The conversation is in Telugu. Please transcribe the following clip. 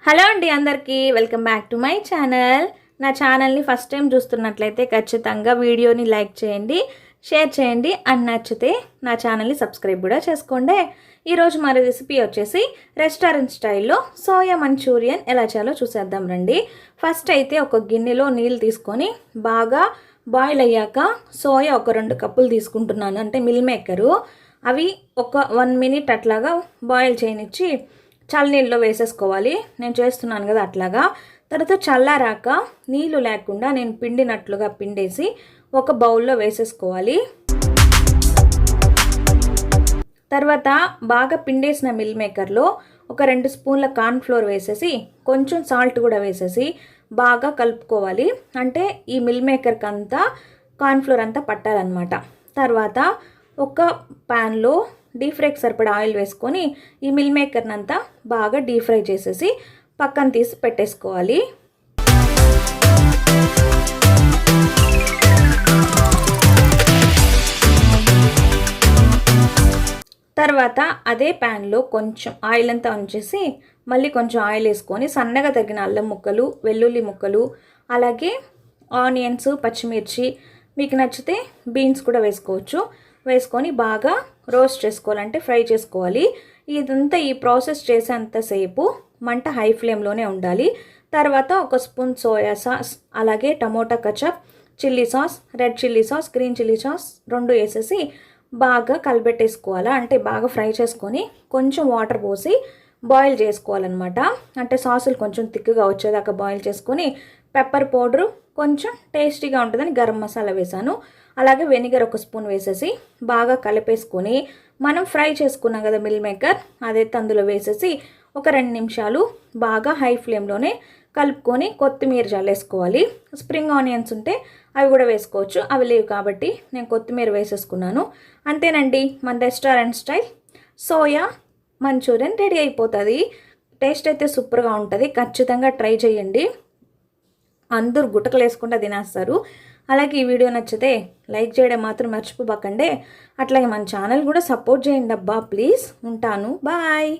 హలో అండి అందరికీ welcome back to my channel. నా ఛానల్ని ఫస్ట్ టైం చూస్తున్నట్లయితే ఖచ్చితంగా వీడియోని లైక్ చేయండి, షేర్ చేయండి, అండ్ నచ్చితే నా ఛానల్ని సబ్స్క్రైబ్ కూడా చేసుకోండి. ఈరోజు మన రెసిపీ వచ్చేసి రెస్టారెంట్ స్టైల్లో సోయా మంచూరియన్ ఎలా చేయాలో చూసేద్దాం రండి. ఫస్ట్ అయితే ఒక గిన్నెలో నీళ్ళు తీసుకొని బాగా బాయిల్ అయ్యాక సోయా ఒక 2 కప్పులు తీసుకుంటున్నాను, అంటే మిల్ మేకరు. అవి ఒక 1 మినిట్ అట్లాగా బాయిల్ చేయనిచ్చి చల్లనీళ్ళలో వేసేసుకోవాలి. నేను చేస్తున్నాను కదా అట్లాగా. తర్వాత చల్లారాక నీళ్ళు లేకుండా నేను పిండినట్లుగా పిండేసి ఒక బౌల్లో వేసేసుకోవాలి. తర్వాత బాగా పిండేసిన మిల్ మేకర్లో ఒక 2 స్పూన్ల కార్న్ఫ్లోర్ వేసేసి కొంచెం సాల్ట్ కూడా వేసేసి బాగా కలుపుకోవాలి. అంటే ఈ మిల్ మేకర్కి అంతా కార్న్ఫ్లోర్ అంతా పట్టాలన్నమాట. తర్వాత ఒక ప్యాన్లో డీప్ ఫ్రైకి సరిపడా ఆయిల్ వేసుకొని ఈ మిల్ మేకర్ని అంతా బాగా డీప్ ఫ్రై చేసేసి పక్కన తీసి పెట్టేసుకోవాలి. తర్వాత అదే ప్యాన్లో కొంచెం ఆయిల్ అంతా ఉంచేసి మళ్ళీ కొంచెం ఆయిల్ వేసుకొని సన్నగా తరిగిన అల్లం ముక్కలు, వెల్లుల్లి ముక్కలు, అలాగే ఆనియన్స్, పచ్చిమిర్చి, మీకు నచ్చితే బీన్స్ కూడా వేసుకోవచ్చు, వేసుకొని బాగా రోస్ట్ చేసుకోవాలంటే ఫ్రై చేసుకోవాలి. ఇదంతా ఈ ప్రాసెస్ చేసేంతసేపు మంట హై ఫ్లేమ్లోనే ఉండాలి. తర్వాత ఒక స్పూన్ సోయా సాస్, అలాగే tomato ketchup, chilli sauce, red chilli sauce, green chilli sauce 2 వేసేసి బాగా కలిపెట్టేసుకోవాలా. అంటే బాగా ఫ్రై చేసుకొని కొంచెం వాటర్ పోసి బాయిల్ చేసుకోవాలన్నమాట. అంటే సాసులు కొంచెం థిక్గా వచ్చేదాకా బాయిల్ చేసుకొని పెప్పర్ పౌడరు కొంచెం టేస్టీగా ఉంటుందని గరం మసాలా వేసాను. అలాగే వెనిగర్ ఒక స్పూన్ వేసేసి బాగా కలిపేసుకొని మనం ఫ్రై చేసుకున్నాం కదా మిల్ మేకర్, అదైతే అందులో వేసేసి ఒక 2 నిమిషాలు బాగా హై ఫ్లేమ్లోనే కలుపుకొని కొత్తిమీర జల్లేసుకోవాలి. స్ప్రింగ్ ఆనియన్స్ ఉంటే అవి కూడా వేసుకోవచ్చు, అవి లేవు కాబట్టి నేను కొత్తిమీర వేసేసుకున్నాను. అంతేనండి, మన restaurant style soya Manchurian ready అయిపోతుంది. టేస్ట్ అయితే సూపర్గా ఉంటుంది, ఖచ్చితంగా ట్రై చేయండి. అందరూ గుటకలు వేసుకుంటూ తినేస్తారు. అలాగే ఈ వీడియో నచ్చితే లైక్ చేయడం మాత్రం మర్చిపోకండి. అట్లాగే మన ఛానల్ కూడా సపోర్ట్ చేయండి అబ్బా ప్లీజ్. ఉంటాను, బాయ్.